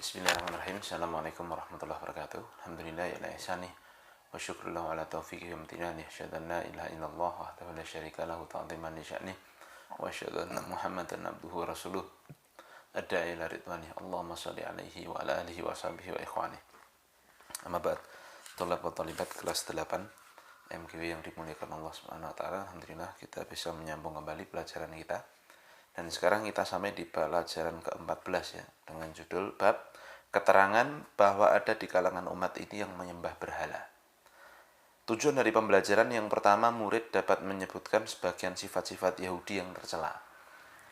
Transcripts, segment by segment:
Bismillahirrahmanirrahim. Assalamualaikum warahmatullahi wabarakatuh. Alhamdulillah ya la ihsani wa syukrullah ala taufiqi wa amtinani. Asyhadu an la ilaha illallah wahdahu la syarika lahu ta'ziman li sya'ni wa asyhadu anna Muhammadan abduhu wa rasuluh adda'i ila ridwani. Allahumma shalli alaihi wa ala alihi wa sahbihi wa ikhwani. Amma ba'd. Thalab wa thalibat kelas 8 MKW yang dimuliakan Allah Subhanahu wa taala. Alhamdulillah kita bisa menyambung kembali pelajaran kita. Dan sekarang kita sampai di pelajaran ke-14 ya, dengan judul bab keterangan bahwa ada di kalangan umat ini yang menyembah berhala. Tujuan dari pembelajaran yang pertama, murid dapat menyebutkan sebagian sifat-sifat Yahudi yang tercela.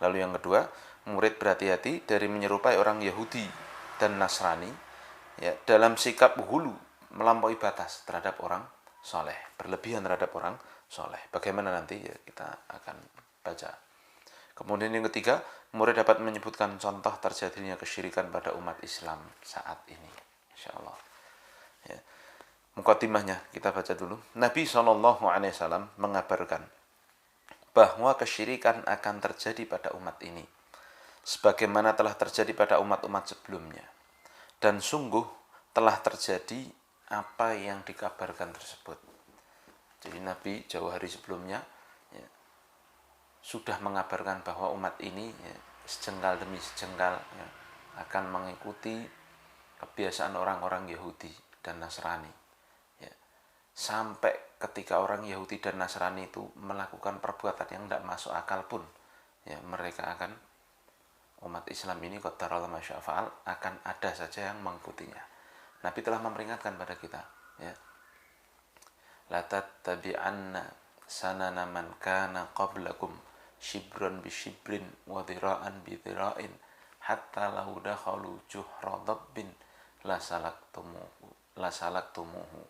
Lalu yang kedua, murid berhati-hati dari menyerupai orang Yahudi dan Nasrani ya, dalam sikap hulu melampaui batas terhadap orang soleh, berlebihan terhadap orang soleh. Bagaimana nanti ya, kita akan baca. Kemudian yang ketiga, murid dapat menyebutkan contoh terjadinya kesyirikan pada umat Islam saat ini. Insyaallah. Ya. Mukadimahnya kita baca dulu. Nabi SAW mengabarkan bahwa kesyirikan akan terjadi pada umat ini, sebagaimana telah terjadi pada umat-umat sebelumnya. Dan sungguh telah terjadi apa yang dikabarkan tersebut. Jadi Nabi jauh hari sebelumnya ya, sudah mengabarkan bahwa umat ini ya, sejengkal demi sejengkal ya, akan mengikuti kebiasaan orang-orang Yahudi dan Nasrani ya. Sampai ketika orang Yahudi dan Nasrani itu melakukan perbuatan yang tidak masuk akal pun ya, mereka akan, umat Islam ini qadarallahu ma syaa fa'al, akan ada saja yang mengikutinya. Nabi telah memperingatkan pada kita ya, la tattabi'anna sanana man kana qablakum shibran bi shibrin wa dhira'an bi dhira'in hatta law dakhalu juhra dabbin la salaktumuhu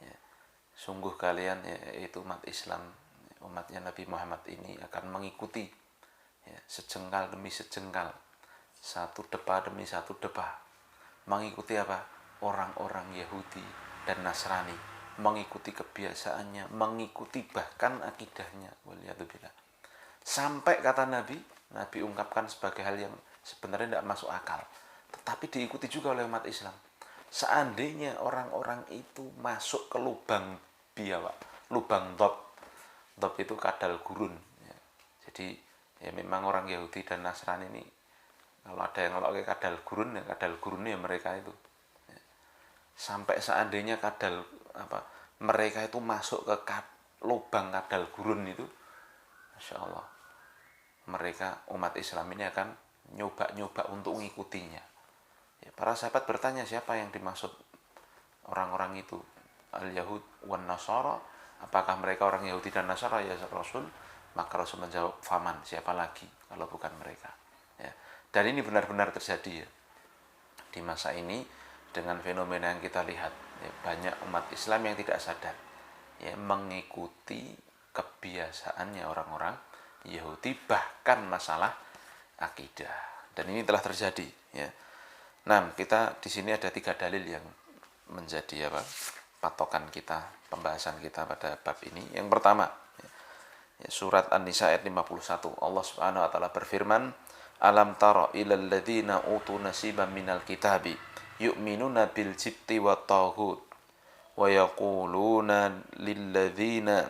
ya. Sungguh kalian yaitu umat Islam, umatnya Nabi Muhammad ini akan mengikuti ya, sejengkal demi sejengkal, satu depa demi satu depa, mengikuti apa? Orang-orang Yahudi dan Nasrani, mengikuti kebiasaannya, mengikuti bahkan akidahnya. Waliyadzubillah. Sampai kata Nabi ungkapkan sebagai hal yang sebenarnya tidak masuk akal, tetapi diikuti juga oleh umat Islam. Seandainya orang-orang itu masuk ke lubang biawak, lubang dob itu kadal gurun ya. Jadi ya memang orang Yahudi dan Nasrani ini, kalau ada yang ngelok kadal gurun ya, kadal gurun ya mereka itu ya. Sampai seandainya mereka itu masuk ke lubang kadal gurun itu, Masya Allah, mereka umat Islam ini akan nyoba-nyoba untuk mengikutinya ya. Para sahabat bertanya, siapa yang dimaksud orang-orang itu? Al-Yahud wan Nasara, apakah mereka orang Yahudi dan Nasara ya Rasul? Maka Rasul menjawab, faman, siapa lagi kalau bukan mereka ya. Dan ini benar-benar terjadi ya. Di masa ini dengan fenomena yang kita lihat ya, banyak umat Islam yang tidak sadar ya, mengikuti kebiasaannya orang-orang Yahudi, bahkan masalah akidah. Dan ini telah terjadi ya. Nah, kita di sini ada 3 dalil yang menjadi patokan kita, pembahasan kita pada bab ini. Yang pertama ya, surat An-Nisa ayat 51. Allah Subhanahu wa taala berfirman, alam tara ilal ladzina utu nasiban minal kitabi yu'minuna bil jibti wat taghut wa yaquluna lil ladzina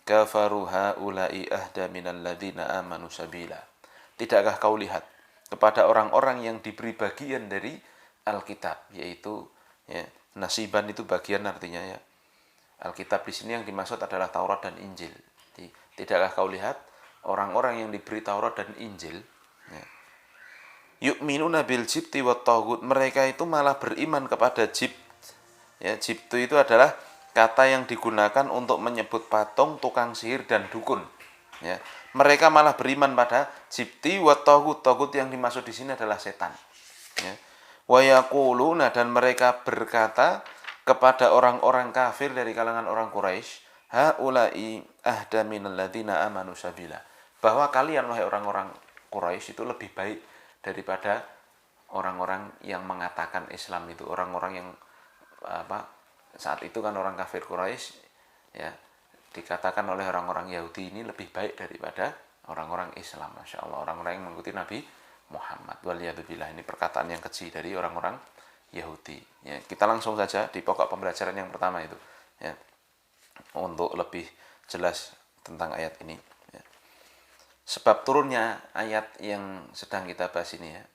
kafaru haula'i ahda minal ladzina amanu sabila. Tidakkah kau lihat kepada orang-orang yang diberi bagian dari Alkitab, yaitu ya, nasiban itu bagian artinya ya. Alkitab di sini yang dimaksud adalah Taurat dan Injil. Jadi, tidakkah kau lihat orang-orang yang diberi Taurat dan Injil ya, yu'minuna bil jibti wat taghut, mereka itu malah beriman kepada jibt ya. Jibtu itu adalah kata yang digunakan untuk menyebut patung, tukang sihir, dan dukun ya. Mereka malah beriman pada jibti wa taghut. Taghut yang dimaksud di sini adalah setan ya. Wa yaquluna, dan mereka berkata kepada orang-orang kafir dari kalangan orang Quraisy, haula'i ahda minal ladzina amanu sabila, bahwa kalian wahai orang-orang Quraisy itu lebih baik daripada orang-orang yang mengatakan Islam itu, orang-orang yang saat itu kan orang kafir Quraisy ya, dikatakan oleh orang-orang Yahudi ini lebih baik daripada orang-orang Islam. Masya Allah, orang-orang yang mengikuti Nabi Muhammad. Waliyadzubillah, ini perkataan yang keji dari orang-orang Yahudi. Ya, kita langsung saja di pokok pembelajaran yang pertama itu, ya, untuk lebih jelas tentang ayat ini. Ya. Sebab turunnya ayat yang sedang kita bahas ini, ya.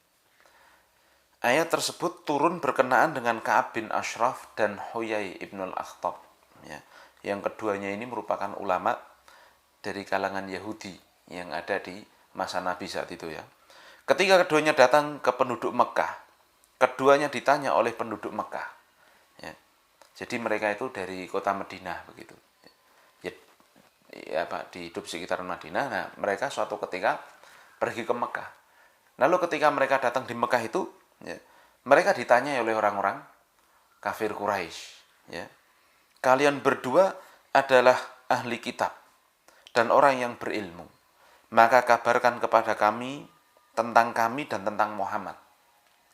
Ayat tersebut turun berkenaan dengan Ka'ab bin Ashraf dan Huyai ibnul Akhtab. Ya. Yang keduanya ini merupakan ulama dari kalangan Yahudi yang ada di masa Nabi saat itu, ya. Ketika keduanya datang ke penduduk Mekah, keduanya ditanya oleh penduduk Mekah. Ya. Jadi mereka itu dari kota Madinah begitu. Ya, ya Pak, di hidup sekitar Madinah. Nah, mereka suatu ketika pergi ke Mekah. Lalu ketika mereka datang di Mekah itu, ya, mereka ditanya oleh orang-orang kafir Quraisy, ya, kalian berdua adalah ahli kitab dan orang yang berilmu, maka kabarkan kepada kami tentang kami dan tentang Muhammad.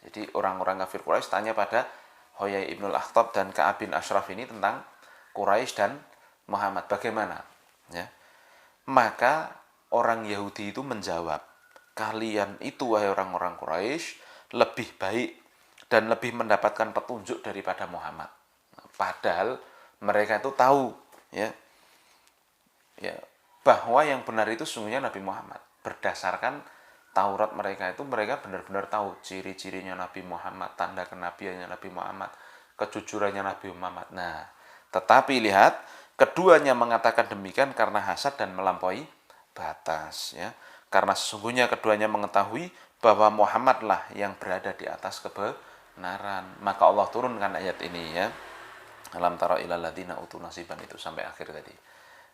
Jadi orang-orang kafir Quraisy tanya pada Huyai ibnul Akhtab dan Ka'ab bin Ashraf ini tentang Quraisy dan Muhammad, bagaimana? Ya. Maka orang Yahudi itu menjawab, kalian itu wahai orang-orang Quraisy lebih baik dan lebih mendapatkan petunjuk daripada Muhammad. Padahal mereka itu tahu, ya, bahwa yang benar itu sesungguhnya Nabi Muhammad. Berdasarkan Taurat mereka itu, mereka benar-benar tahu ciri-cirinya Nabi Muhammad, tanda kenabiannya Nabi Muhammad, kejujurannya Nabi Muhammad. Nah, tetapi lihat, keduanya mengatakan demikian karena hasad dan melampaui batas, ya. Karena sesungguhnya keduanya mengetahui bahwa Muhammadlah yang berada di atas kebenaran. Maka Allah turunkan ayat ini, ya. Alam tara ilal ladzina utu nasiban, itu sampai akhir tadi.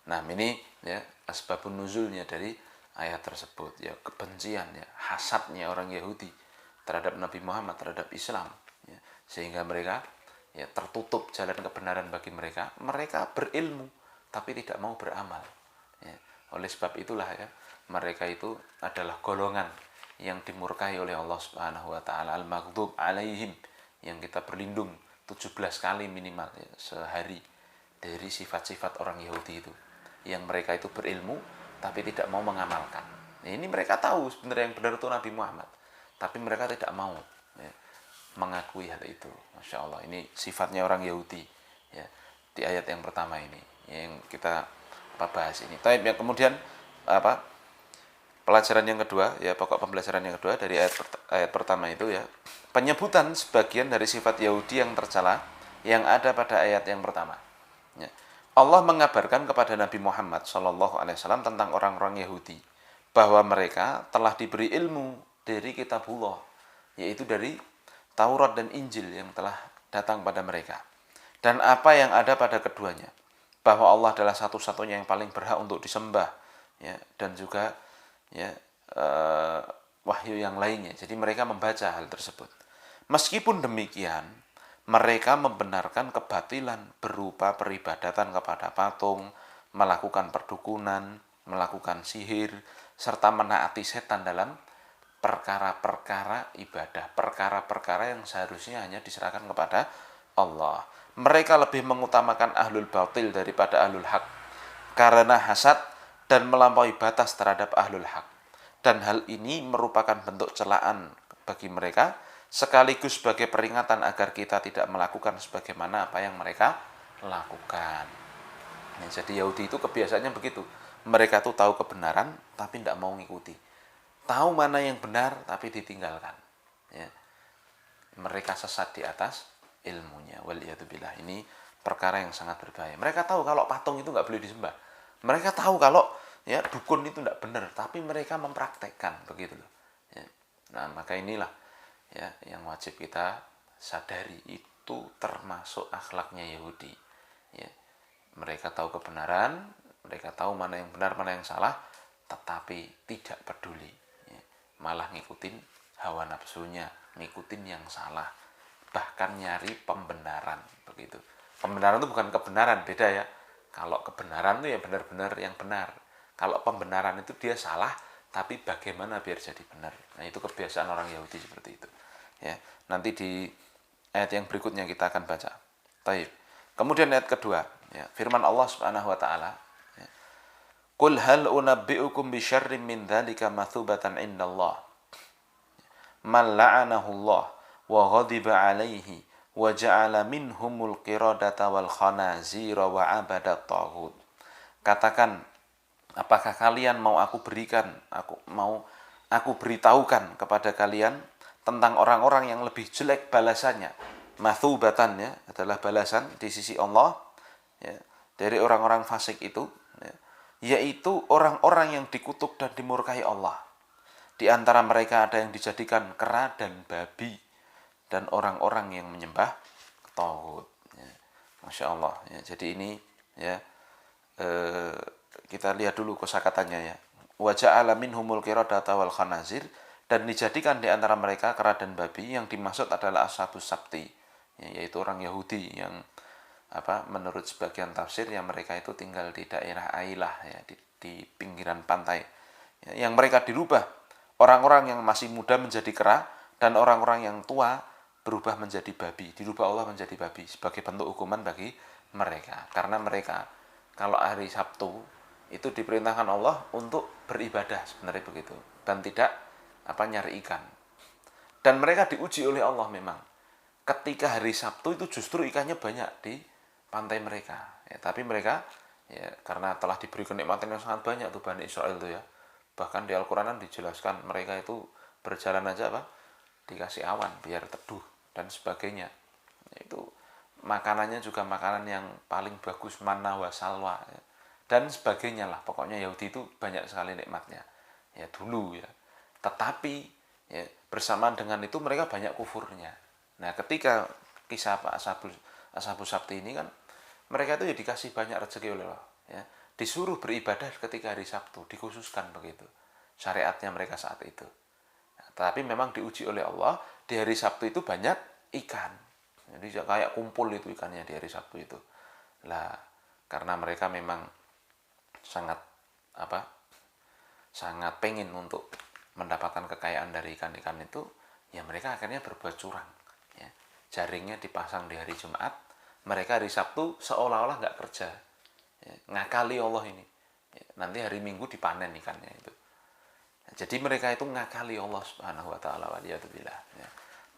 Nah, ini, ya, asbabun nuzulnya dari ayat tersebut, ya, kebencian, ya, hasadnya orang Yahudi terhadap Nabi Muhammad, terhadap Islam, ya, sehingga mereka, ya, tertutup jalan kebenaran bagi mereka. Mereka berilmu tapi tidak mau beramal, ya. Oleh sebab itulah, ya, mereka itu adalah golongan yang dimurkai oleh Allah Subhanahu wa taala, al-maghdub alaihim, yang kita berlindung 17 kali minimal, ya, sehari dari sifat-sifat orang Yahudi itu, yang mereka itu berilmu tapi tidak mau mengamalkan. Nah, ini mereka tahu sebenarnya yang benar itu Nabi Muhammad, tapi mereka tidak mau, ya, mengakui hal itu. Masya Allah, ini sifatnya orang Yahudi, ya, di ayat yang pertama ini yang kita bahas ini. Tapi yang kemudian pelajaran yang kedua, ya, pokok pembelajaran yang kedua dari ayat pertama itu, ya, penyebutan sebagian dari sifat Yahudi yang tercela yang ada pada ayat yang pertama. Ya. Allah mengabarkan kepada Nabi Muhammad SAW tentang orang-orang Yahudi bahwa mereka telah diberi ilmu dari kitabullah, yaitu dari Taurat dan Injil yang telah datang pada mereka, dan apa yang ada pada keduanya, bahwa Allah adalah satu-satunya yang paling berhak untuk disembah, ya, dan juga, ya, wahyu yang lainnya. Jadi mereka membaca hal tersebut. Meskipun demikian, mereka membenarkan kebatilan berupa peribadatan kepada patung, melakukan perdukunan, melakukan sihir, serta menaati setan dalam perkara-perkara ibadah, perkara-perkara yang seharusnya hanya diserahkan kepada Allah. Mereka lebih mengutamakan ahlul batil daripada ahlul haq karena hasad dan melampaui batas terhadap ahlul haq. Dan hal ini merupakan bentuk celaan bagi mereka, sekaligus sebagai peringatan agar kita tidak melakukan sebagaimana apa yang mereka lakukan. Nah, jadi Yahudi itu kebiasaannya begitu. Mereka tuh tahu kebenaran tapi tidak mau ngikuti. Tahu mana yang benar tapi ditinggalkan. Ya. Mereka sesat di atas ilmunya. Waliyadzubillah. Ini perkara yang sangat berbahaya. Mereka tahu kalau patung itu nggak boleh disembah. Mereka tahu kalau, ya, dukun itu tidak benar, tapi mereka mempraktekkan begitu loh. Ya. Nah, maka inilah, ya, yang wajib kita sadari, itu termasuk akhlaknya Yahudi, ya. Mereka tahu kebenaran, mereka tahu mana yang benar mana yang salah, tetapi tidak peduli, ya. Malah ngikutin hawa nafsunya, ngikutin yang salah, bahkan nyari pembenaran begitu. Pembenaran itu bukan kebenaran, beda, ya. Kalau kebenaran itu ya benar-benar yang benar. Kalau pembenaran itu dia salah, tapi bagaimana biar jadi benar. Nah, itu kebiasaan orang Yahudi seperti itu. Ya, nanti di ayat yang berikutnya kita akan baca. Taib. Kemudian ayat kedua, ya, firman Allah Subhanahu wa taala, ya, Qul hal unabbi'ukum bi syarrim min dzalika matsubatan indallah. man la'anahullah wa ghadiba alaihi wa ja'ala minhumul qiradata wal khanazira wa abadat taghut. Katakan, apakah kalian mau aku beritahukan kepada kalian tentang orang-orang yang lebih jelek balasannya, mathubatan, ya, adalah balasan di sisi Allah, ya, dari orang-orang fasik itu, ya, yaitu orang-orang yang dikutuk dan dimurkai Allah. Di antara mereka ada yang dijadikan kera dan babi, dan orang-orang yang menyembah tauhid. Ya. Masya Allah. Ya, jadi ini, ya, kita lihat dulu kosakatanya, ya. Wa ja'ala minhumul qiradata wal khanazir, dan dijadikan di antara mereka kera dan babi. Yang dimaksud adalah ashabus sabti, ya, yaitu orang Yahudi yang menurut sebagian tafsir yang mereka itu tinggal di daerah Ailah, ya, di pinggiran pantai, ya, yang mereka dirubah. Orang-orang yang masih muda menjadi kera dan orang-orang yang tua berubah menjadi babi, dirubah Allah menjadi babi sebagai bentuk hukuman bagi mereka. Karena mereka kalau hari Sabtu itu diperintahkan Allah untuk beribadah sebenarnya begitu, dan tidak nyari ikan. Dan mereka diuji oleh Allah memang. Ketika hari Sabtu itu justru ikannya banyak di pantai mereka. Ya, tapi mereka, ya, karena telah diberi kenikmatan yang sangat banyak tuh Bani Israel tuh, ya. Bahkan di Al-Qur'an dijelaskan mereka itu berjalan aja dikasih awan biar teduh dan sebagainya. Itu makanannya juga makanan yang paling bagus, manna wa salwa, ya, dan sebagainya lah. Pokoknya Yahudi itu banyak sekali nikmatnya, ya, dulu, ya. Tetapi, ya, bersamaan dengan itu mereka banyak kufurnya. Nah, ketika kisah Ashabus Sabti ini kan mereka itu ya dikasih banyak rezeki oleh Allah, ya. Disuruh beribadah ketika hari Sabtu, dikhususkan begitu syariatnya mereka saat itu. Nah, tapi memang diuji oleh Allah, di hari Sabtu itu banyak ikan. Jadi kayak kumpul itu ikannya di hari Sabtu itu. Lah, karena mereka memang sangat sangat pengen untuk mendapatkan kekayaan dari ikan-ikan itu, ya mereka akhirnya berbuat curang, ya. Jaringnya dipasang di hari Jumat, mereka hari Sabtu seolah-olah nggak kerja, ya, ngakali Allah ini, ya, nanti hari Minggu dipanen ikannya itu. Jadi mereka itu ngakali Allah Subhanahu wa taala, waliyadzubillah, ya.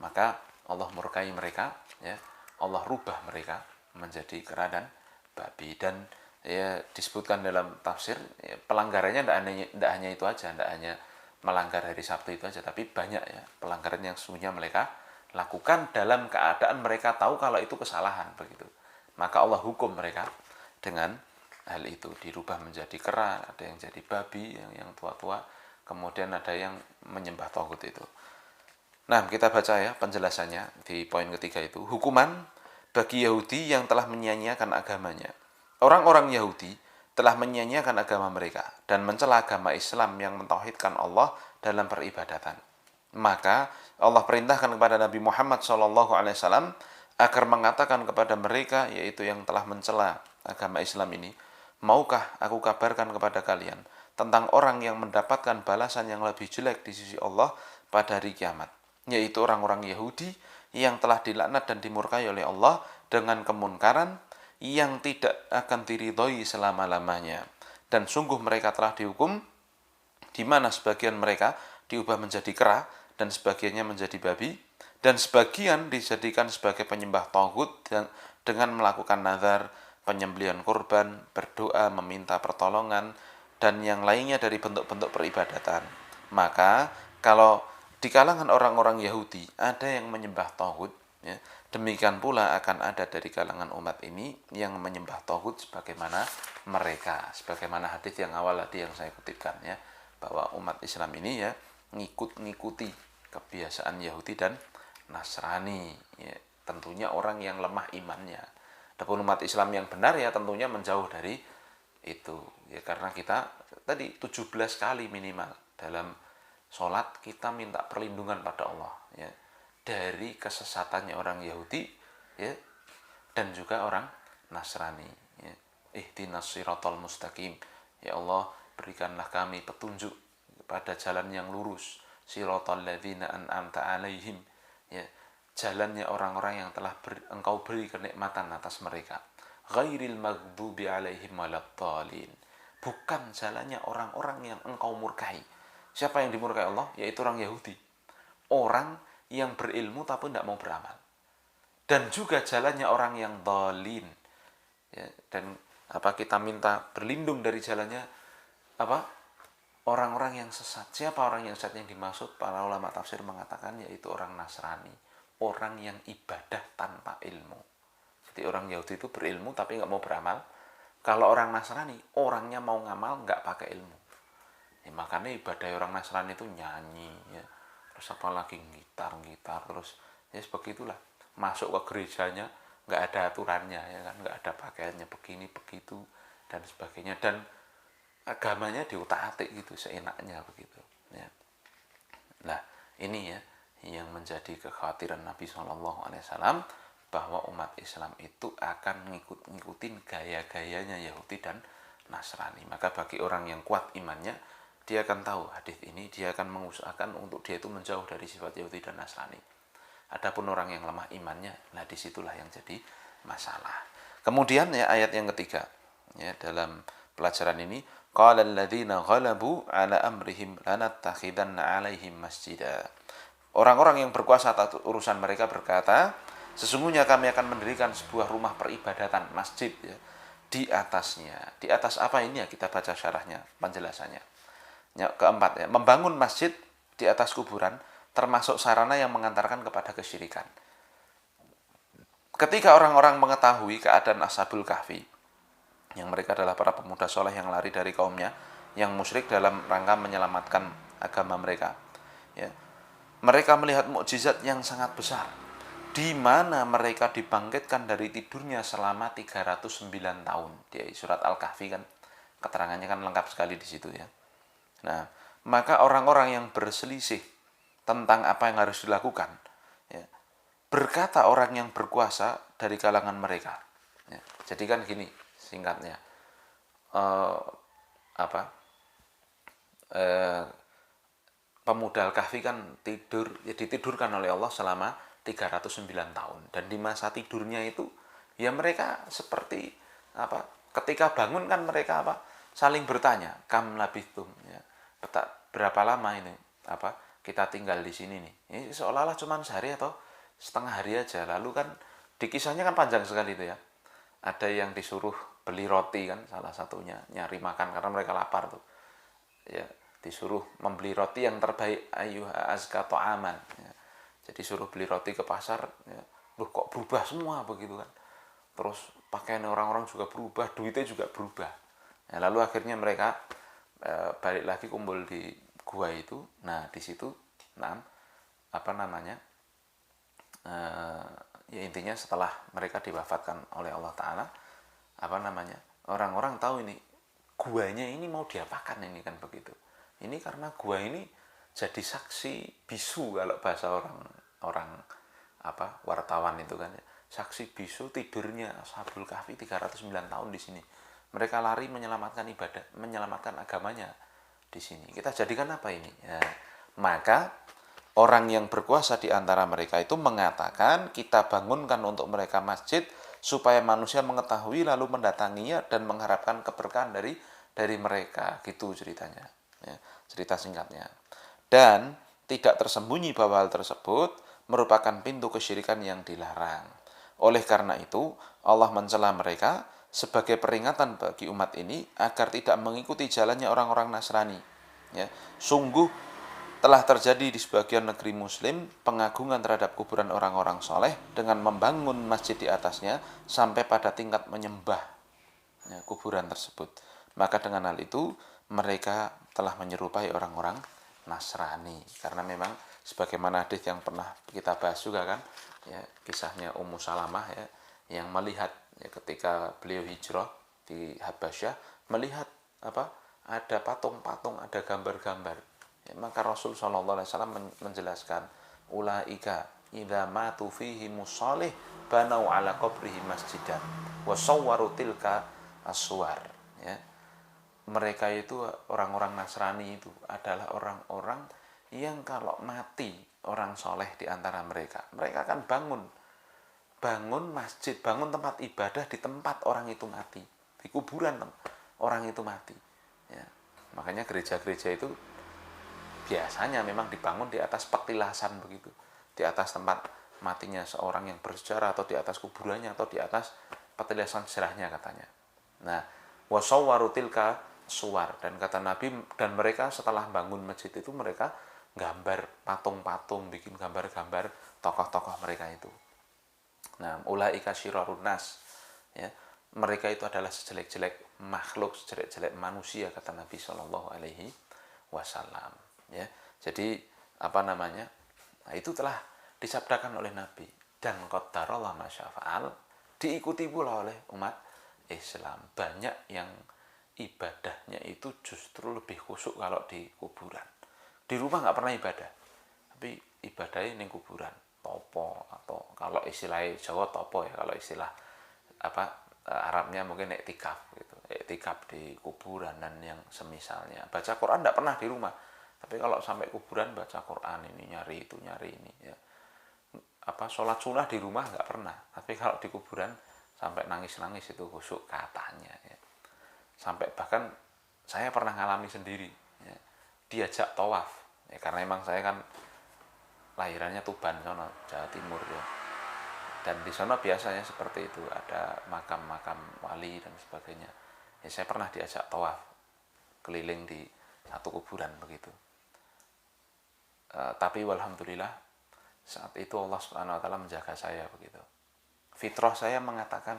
Maka Allah murkai mereka, ya. Allah rubah mereka menjadi kera dan babi. Dan, ya, disebutkan dalam tafsir, ya, pelanggarannya tidak hanya itu aja, tidak hanya melanggar hari Sabtu itu aja, tapi banyak, ya, pelanggaran yang sesungguhnya mereka lakukan dalam keadaan mereka tahu kalau itu kesalahan begitu. Maka Allah hukum mereka dengan hal itu, dirubah menjadi kera, ada yang jadi babi, yang tua-tua, kemudian ada yang menyembah tauhid itu. Nah, kita baca, ya, penjelasannya di poin ketiga itu. Hukuman bagi Yahudi yang telah menyia-nyiakan agamanya. Orang-orang Yahudi telah menyia-nyiakan agama mereka dan mencela agama Islam yang mentauhidkan Allah dalam peribadatan. Maka Allah perintahkan kepada Nabi Muhammad SAW agar mengatakan kepada mereka, yaitu yang telah mencela agama Islam ini, maukah aku kabarkan kepada kalian tentang orang yang mendapatkan balasan yang lebih jelek di sisi Allah pada hari kiamat, yaitu orang-orang Yahudi yang telah dilaknat dan dimurkai oleh Allah dengan kemunkaran yang tidak akan diridhoi selama-lamanya. Dan sungguh mereka telah dihukum, di mana sebagian mereka diubah menjadi kera dan sebagiannya menjadi babi, dan sebagian dijadikan sebagai penyembah tauhid dengan melakukan nazar, penyembelihan kurban, berdoa, meminta pertolongan, dan yang lainnya dari bentuk-bentuk peribadatan. Maka kalau di kalangan orang-orang Yahudi ada yang menyembah tauhid, ya, demikian pula akan ada dari kalangan umat ini yang menyembah tauhid sebagaimana mereka, sebagaimana hadis yang awal tadi yang saya kutipkan, ya, bahwa umat Islam ini, ya, ngikuti kebiasaan Yahudi dan Nasrani, ya, tentunya orang yang lemah imannya. Adapun umat Islam yang benar, ya, tentunya menjauh dari itu, ya, karena kita tadi 17 kali minimal dalam sholat kita minta perlindungan pada Allah, ya, dari kesesatannya orang Yahudi, ya, dan juga orang Nasrani, ya. Ihdinas siratal mustaqim, ya Allah berikanlah kami petunjuk pada jalan yang lurus, siratal ladzina an'amta alaihim, ya, jalannya orang-orang yang telah engkau beri kenikmatan atas mereka, ghairil maghdubi alaihim waladdallin, bukan jalannya orang-orang yang engkau murkai. Siapa yang dimurkai Allah? Yaitu orang Yahudi. orang yang berilmu tapi tidak mau beramal. Dan juga jalannya orang yang dhalin. Ya, dan kita minta berlindung dari jalannya orang-orang yang sesat. Siapa orang yang sesat yang dimaksud? Para ulama tafsir mengatakan yaitu orang Nasrani, orang yang ibadah tanpa ilmu. Jadi orang Yahudi itu berilmu tapi nggak mau beramal. Kalau orang Nasrani, orangnya mau ngamal nggak pakai ilmu. Ya, makanya ibadah orang Nasrani itu nyanyi, ya. Terus apalagi gitar, terus ya sebegitulah. Masuk ke gerejanya nggak ada aturannya, ya kan, nggak ada pakaiannya begini begitu dan sebagainya, dan agamanya diutak-atik gitu seenaknya begitu, ya. Nah ini ya yang menjadi kekhawatiran Nabi SAW, bahwa umat Islam itu akan ngikutin gaya-gayanya Yahudi dan Nasrani. Maka bagi orang yang kuat imannya, dia akan tahu hadis ini, dia akan mengusahakan untuk dia itu menjauh dari sifat Yahudi dan Nasrani. Adapun orang yang lemah imannya, nah disitulah yang jadi masalah. Kemudian ya ayat yang ketiga, ya, dalam pelajaran ini, qala alladziina ghalabu ala amrihim lanattakhidanna 'alaihim masjida. Orang-orang yang berkuasa atas urusan mereka berkata, sesungguhnya kami akan mendirikan sebuah rumah peribadatan, masjid, ya, di atasnya. Di atas apa ini ya, kita baca syarahnya, penjelasannya. Ya, keempat ya, membangun masjid di atas kuburan termasuk sarana yang mengantarkan kepada kesyirikan. Ketika orang-orang mengetahui keadaan Ashabul Kahfi, yang mereka adalah para pemuda soleh yang lari dari kaumnya yang musyrik dalam rangka menyelamatkan agama mereka, ya, mereka melihat mukjizat yang sangat besar, di mana mereka dibangkitkan dari tidurnya selama 309 tahun. Di surat Al-Kahfi kan keterangannya kan lengkap sekali di situ, ya. Nah, maka orang-orang yang berselisih tentang apa yang harus dilakukan, ya, berkata orang yang berkuasa dari kalangan mereka, ya. Jadi kan gini singkatnya, pemuda Al-Kahfi kan ditidurkan oleh Allah selama 309 tahun, dan di masa tidurnya itu ya mereka seperti ketika bangun kan mereka saling bertanya, kam labithum, ya, berapa lama ini kita tinggal di sini nih. Ini seolah-olah cuma sehari atau setengah hari aja. Lalu kan di kisahnya kan panjang sekali itu, ya. Ada yang disuruh beli roti kan, salah satunya nyari makan karena mereka lapar tuh. Ya, disuruh membeli roti yang terbaik, ayyuha azka ta'aman, ya. Jadi suruh beli roti ke pasar, ya. Loh kok berubah semua begitu kan. Terus pakaian orang-orang juga berubah, duitnya juga berubah. Ya, lalu akhirnya mereka balik lagi kumpul di gua itu. Nah di situ ya intinya setelah mereka diwafatkan oleh Allah Ta'ala, orang-orang tahu ini guanya ini mau diapakan ini kan begitu. Ini karena gua ini jadi saksi bisu, kalau bahasa orang wartawan itu kan, ya. Saksi bisu tidurnya Ashabul Kahfi 309 tahun di sini. Mereka lari menyelamatkan ibadah, menyelamatkan agamanya di sini. Kita jadikan apa ini? Ya, maka orang yang berkuasa di antara mereka itu mengatakan, kita bangunkan untuk mereka masjid supaya manusia mengetahui lalu mendatanginya dan mengharapkan keberkahan dari mereka. Gitu ceritanya, ya, cerita singkatnya. Dan tidak tersembunyi bahwa hal tersebut merupakan pintu kesyirikan yang dilarang. Oleh karena itu, Allah mencela mereka sebagai peringatan bagi umat ini agar tidak mengikuti jalannya orang-orang Nasrani. Ya, sungguh telah terjadi di sebagian negeri Muslim pengagungan terhadap kuburan orang-orang soleh dengan membangun masjid di atasnya sampai pada tingkat menyembah, ya, kuburan tersebut. Maka dengan hal itu mereka telah menyerupai orang-orang Nasrani, karena memang sebagaimana hadis yang pernah kita bahas juga kan, ya, kisahnya Ummu Salamah, ya, yang melihat, ya, ketika beliau hijrah di Habasyah, melihat ada patung-patung, ada gambar-gambar, ya, maka Rasul SAW menjelaskan, ulaika idza matu fihimus shalih banau ala qabrihi masjidan wa sawwaru tilka aswar, ya. Mereka itu orang-orang Nasrani itu adalah orang-orang yang kalau mati orang soleh di antara mereka akan bangun masjid, bangun tempat ibadah di tempat orang itu mati, di kuburan orang itu mati, ya. Makanya gereja-gereja itu biasanya memang dibangun di atas petilasan begitu, di atas tempat matinya seorang yang bersejarah, atau di atas kuburannya, atau di atas petilasan sejarahnya katanya. Nah, wasawwaru tilka suwar, dan kata Nabi, dan mereka setelah bangun masjid itu mereka gambar patung-patung, bikin gambar-gambar tokoh-tokoh mereka itu. Nah, ulaika syirarun nas, ya, mereka itu adalah sejelek-jelek makhluk, sejelek-jelek manusia, kata Nabi Shallallahu Alaihi Wasallam. Ya, jadi apa namanya? Nah, itu telah disabdakan oleh Nabi, dan qadarallah masyafa'al, diikuti pula oleh umat Islam. Banyak yang ibadahnya itu justru lebih khusyuk kalau di kuburan. Di rumah nggak pernah ibadah, tapi ibadahnya di kuburan, topo, atau kalau istilah Jawa topo ya, kalau istilah Arabnya mungkin iktikaf gitu, iktikaf di kuburan dan yang semisalnya. Baca Quran nggak pernah di rumah, tapi kalau sampai kuburan baca Quran, ini nyari itu nyari ini ya. Sholat sunnah di rumah nggak pernah, tapi kalau di kuburan sampai nangis-nangis itu khusyuk katanya ya. Sampai bahkan saya pernah ngalami sendiri ya, diajak tawaf ya, karena emang saya kan lahirannya Tuban, sono Jawa Timur ya, dan di sana biasanya seperti itu, ada makam-makam wali dan sebagainya ya. Saya pernah diajak tawaf keliling di satu kuburan begitu. Tapi walhamdulillah saat itu Allah Subhanahu Wa Taala menjaga saya begitu. Fitrah saya mengatakan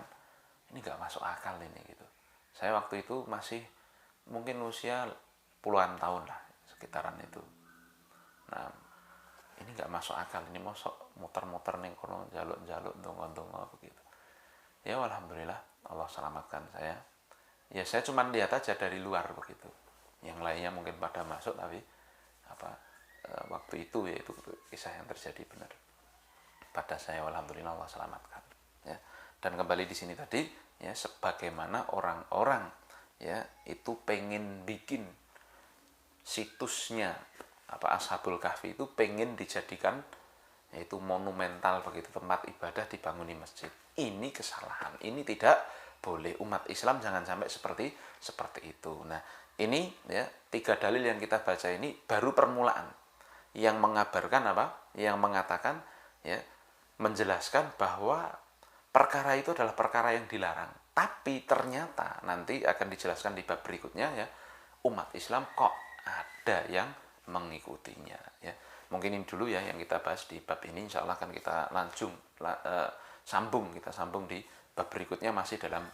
ini nggak masuk akal ini gitu. Saya waktu itu masih mungkin usia puluhan tahun lah, sekitaran itu. Nah, ini nggak masuk akal, ini masuk muter-muter ning kono, jaluk-jaluk ndonga-ndonga begitu. Ya alhamdulillah Allah selamatkan saya. Ya saya cuma lihat aja dari luar begitu. Yang lainnya mungkin pada masuk, tapi waktu itu ya itu kisah yang terjadi benar pada saya. Alhamdulillah Allah selamatkan ya. Dan kembali di sini tadi ya, sebagaimana orang-orang ya itu pengen bikin situsnya Ashabul Kahfi itu pengen dijadikan yaitu monumental begitu, tempat ibadah dibangun di masjid. Ini kesalahan, ini tidak boleh. Umat Islam jangan sampai seperti itu. Nah, ini ya 3 dalil yang kita baca ini baru permulaan, yang mengabarkan yang mengatakan ya, menjelaskan bahwa perkara itu adalah perkara yang dilarang. Tapi ternyata nanti akan dijelaskan di bab berikutnya ya, umat Islam kok ada yang mengikutinya ya. Mungkin ini dulu ya yang kita bahas di bab ini. Insya Allah akan kita sambung di bab berikutnya, masih dalam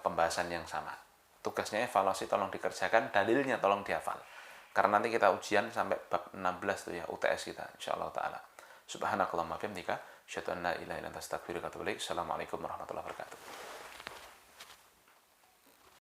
pembahasan yang sama. Tugasnya evaluasi tolong dikerjakan, dalilnya tolong dihafal. Karena nanti kita ujian sampai bab 16 tuh ya, UTS kita insyaallah taala. Subhanakallahumma wa bihamdika asyhadu an la ilaha illa anta astaghfiruka wa atubu ilaik. Assalamualaikum warahmatullahi wabarakatuh.